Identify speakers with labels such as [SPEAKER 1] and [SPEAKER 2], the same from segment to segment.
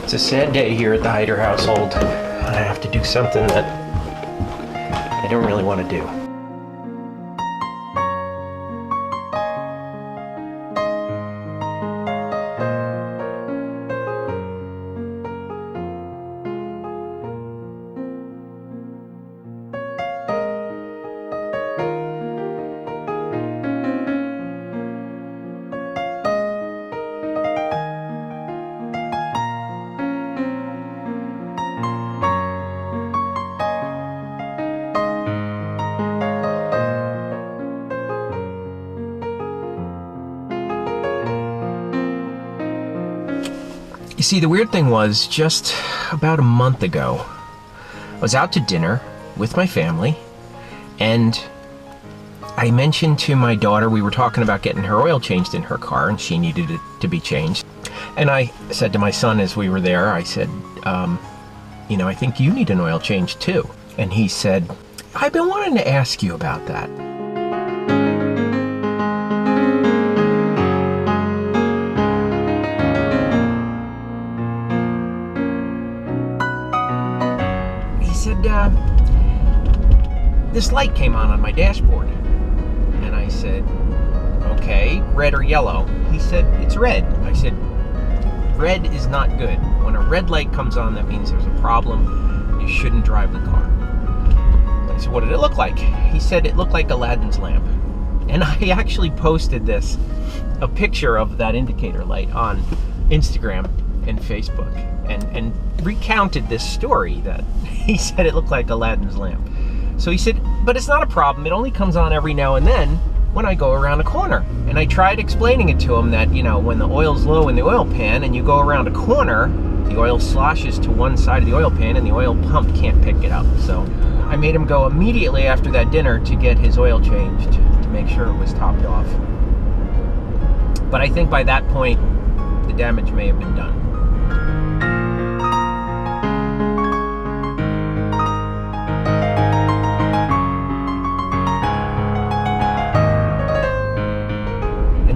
[SPEAKER 1] It's a sad day here at the Hyder household. I have to do something that I don't really want to do. You see, the weird thing was, just about a month ago, I was out to dinner with my family, and I mentioned to my daughter, we were talking about getting her oil changed in her car, and she needed it to be changed. And I said to my son as we were there, I said, you know, I think you need an oil change too. And he said, I've been wanting to ask you about that. This light came on my dashboard, and I said, okay, red or yellow? He said, it's red. I said, red is not good. When a red light comes on, that means there's a problem. You shouldn't drive the car. I said, what did it look like? He said it looked like Aladdin's lamp. And I actually posted a picture of that indicator light on Instagram and Facebook, and recounted this story that he said it looked like Aladdin's lamp. So he said, but it's not a problem. It only comes on every now and then when I go around a corner. And I tried explaining it to him that, you know, when the oil's low in the oil pan and you go around a corner, the oil sloshes to one side of the oil pan and the oil pump can't pick it up. So I made him go immediately after that dinner to get his oil changed to make sure it was topped off. But I think by that point, the damage may have been done.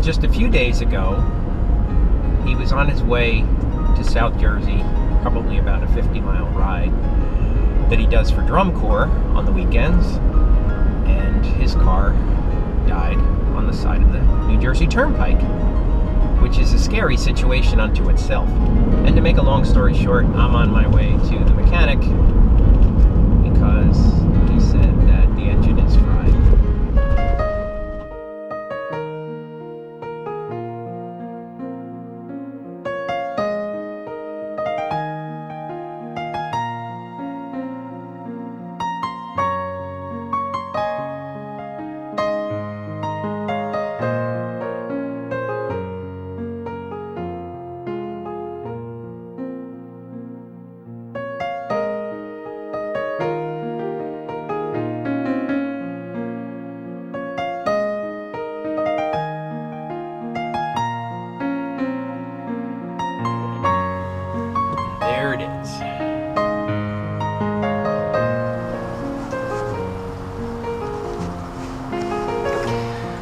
[SPEAKER 1] Just a few days ago, he was on his way to South Jersey, probably about a 50-mile ride that he does for drum corps on the weekends, and his car died on the side of the New Jersey Turnpike, which is a scary situation unto itself. And to make a long story short, I'm on my way to the mechanic because he said that the engine is fried.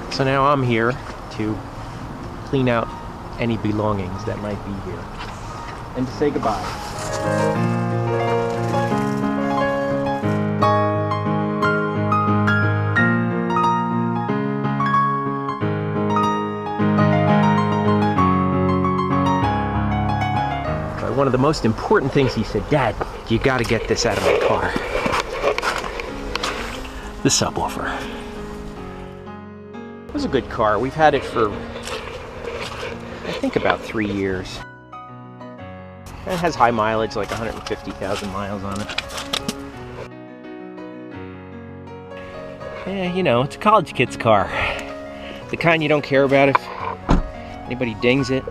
[SPEAKER 1] So now I'm here to clean out any belongings that might be here and to say goodbye. One of the most important things he said, Dad, you gotta get this out of my car. The subwoofer. It was a good car. We've had it for, I think, about 3 years. It has high mileage, like 150,000 miles on it. Yeah, you know, it's a college kid's car. The kind you don't care about if anybody dings it.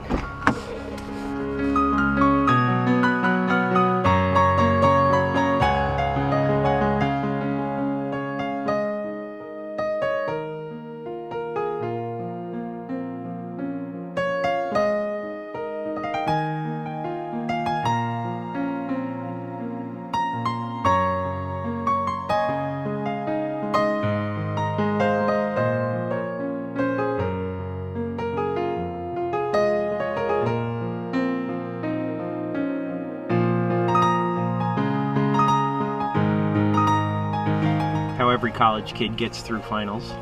[SPEAKER 1] college kid gets through finals.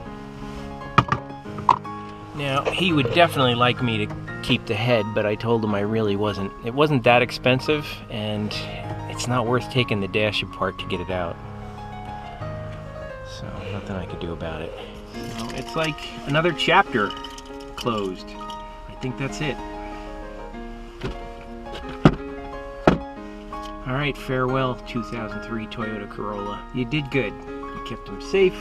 [SPEAKER 1] Now, he would definitely like me to keep the head, but I told him I really wasn't. It wasn't that expensive, and it's not worth taking the dash apart to get it out. So, nothing I could do about it. So, it's like another chapter closed. I think that's it. Alright, farewell 2003 Toyota Corolla. You did good. You kept him safe,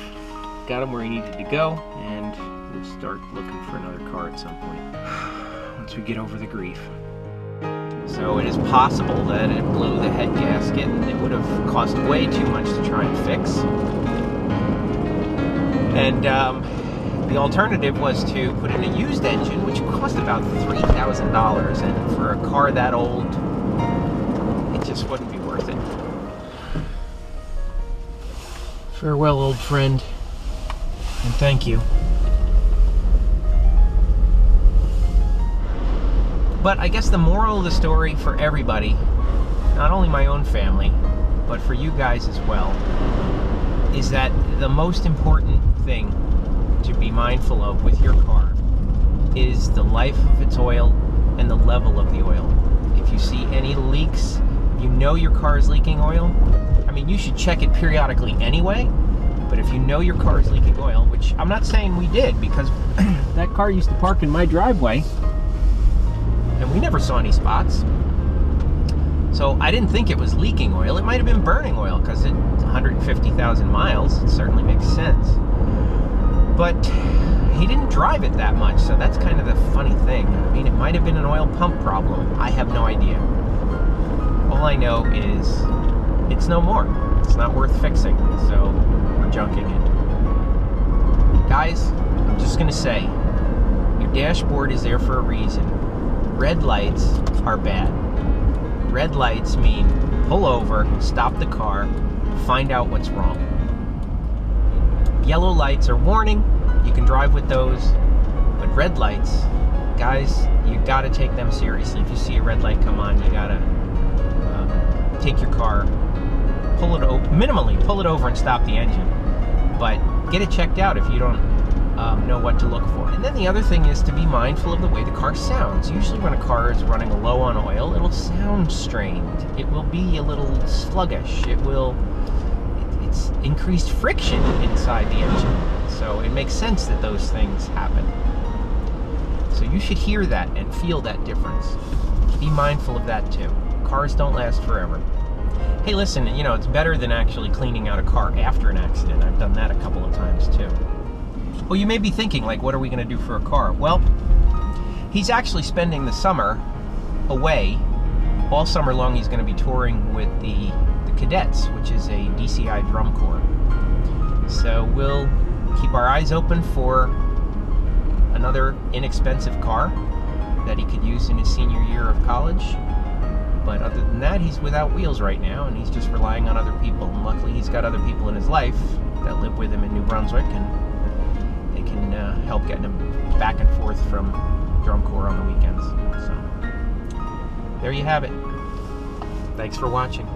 [SPEAKER 1] got him where he needed to go, and we'll start looking for another car at some point once we get over the grief. So it is possible that it blew the head gasket, and it would have cost way too much to try and fix. And the alternative was to put in a used engine, which cost about $3,000, and for a car that old, it just wouldn't be worth it. Farewell, old friend, and thank you. But I guess the moral of the story for everybody, not only my own family, but for you guys as well, is that the most important thing to be mindful of with your car is the life of its oil and the level of the oil. If you see any leaks, you know your car is leaking oil, I mean, you should check it periodically anyway, but if you know your car is leaking oil, which I'm not saying we did, because that car used to park in my driveway, and we never saw any spots. So I didn't think it was leaking oil. It might have been burning oil, because it's 150,000 miles. It certainly makes sense. But he didn't drive it that much, so that's kind of the funny thing. I mean, it might have been an oil pump problem. I have no idea. All I know is it's no more. It's not worth fixing, so we're junking it. Guys, I'm just going to say, your dashboard is there for a reason. Red lights are bad. Red lights mean pull over, stop the car, find out what's wrong. Yellow lights are warning, you can drive with those, but red lights, guys, you gotta take them seriously. If you see a red light come on, you gotta take your car, minimally pull it over and stop the engine, but get it checked out if you don't know what to look for. And then the other thing is to be mindful of the way the car sounds. Usually when a car is running low on oil, it'll sound strained. It will be a little sluggish. It's increased friction inside the engine. So it makes sense that those things happen. So you should hear that and feel that difference. Be mindful of that too. Cars don't last forever. Hey, listen, you know, it's better than actually cleaning out a car after an accident. I've done that a couple of times too. Well, you may be thinking, like, what are we going to do for a car? Well, he's actually spending the summer away. All summer long, he's going to be touring with the Cadets, which is a DCI drum corps. So we'll keep our eyes open for another inexpensive car that he could use in his senior year of college. But other than that, he's without wheels right now, and he's just relying on other people. And luckily, he's got other people in his life that live with him in New Brunswick, and they can help getting him back and forth from drum corps on the weekends. So there you have it. Thanks for watching.